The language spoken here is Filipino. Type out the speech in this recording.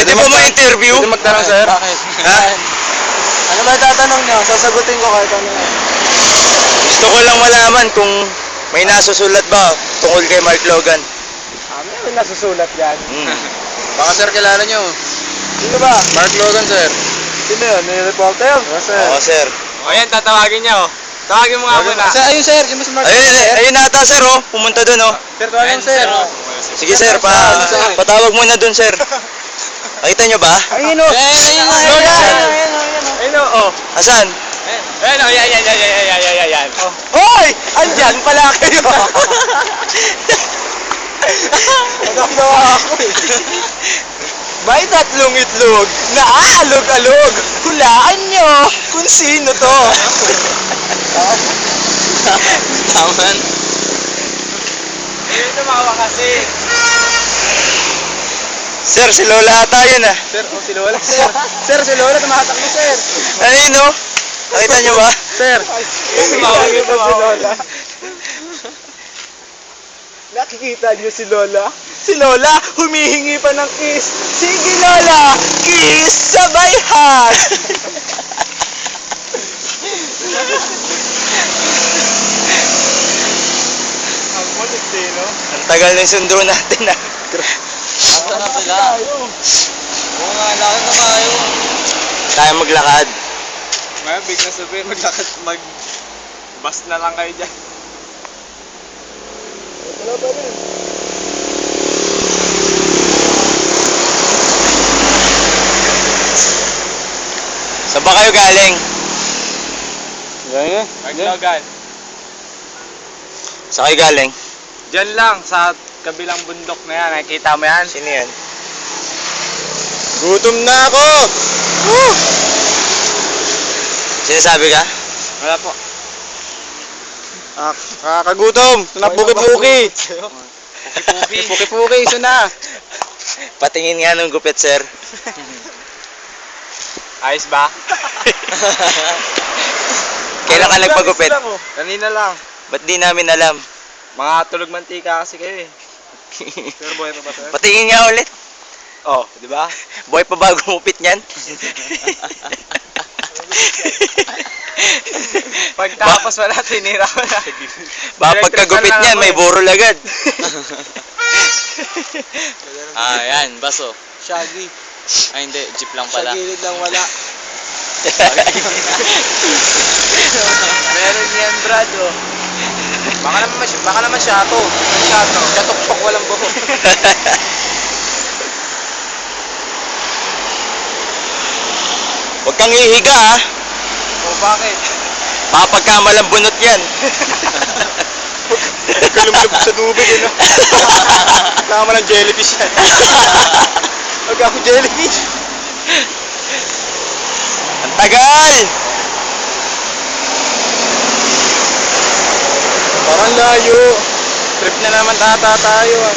Pwede ba ma-interview? Pwede magtanong, sir? Bakit? Ha? Ano ba tatanong nyo? Sasagutin ko kahit ano yan. Gusto ko lang malaman kung may nasusulat ba tungkol kay Mark Logan. May nasusulat yan. Baka, sir, kilala nyo. Sino ba? Mark Logan, sir. Sino yun? May reporter? Sir. Oo, sir. O yan, tatawagin niya, oh. Tawagin mo nga muna. Sir, ayun, sir. Si Mas Mark. Ayun nata, sir, oh. Pumunta dun, oh. Sir, tawagan, sir. Sige, sir, patawag muna dun, sir. Nakita nyo ba? Ayun o! Ayun, oh. Asan? Ayan, oh, yan. Hoy! Andyan pala kayo! Nagkakawa ako eh. May tatlong itlog na aalog-alog. Hulaan nyo kung sino to. Taman. Hindi tumawa kasi. Sir, si Lola ata yun, ah. Sir, si Lola. Sir, si Lola, tumatakbo, sir. Ayun, oh. Nakita nyo ba? Sir. Nakikita ba si Lola? Nakikita niyo si Lola? Si Lola, humihingi pa ng kiss. Sige Lola, kiss sabay hug. Ang kulit din, no? Ang tagal ng sundo natin, ah. Asa na sila? Oo nga, lakad na tayo. Tayo maglakad. Ngayon, big na sabihin, mag-bus na lang kayo dyan. Wala pa rin. Saan ba kayo galing? Maglogan. Saan kayo galing? Diyan lang, sa kabilang bundok na yan. Nakikita mo yan? Sino yan? Gutom na ako. Sinasabi ka? Wala po. Kakagutom. Napuki-puki. Puki-puki. Puki-puki, isa na. Patingin nga ng gupit, sir. Ayos ba? Kailan ka nagpagupit? Kanina lang. Ba't di namin alam? Mga tulog mantika kasi kayo eh. Sir, boy pa ba, sir? Patingin nga ulit. Oh, di ba? Boy pa bago gumupit niyan. Pagtapos wala, tinira ko na. Baka pagkagupit niyan, may burol agad. Yan, baso. Shaggy. Ay hindi, jeep lang Sa gilid lang wala. Meron yan, Brad, oh. Baka naman shato. Shato. Shatok-tok walang buhok. Huwag kang ihiga, ah. O bakit? Papagkamalang bunot yan. Kalumlub sa tubig, yun. Tama ng jellyfish yan. Huwag ako jellyfish. Ang tagal! Parang layo. Trip na naman ata tayo, ah.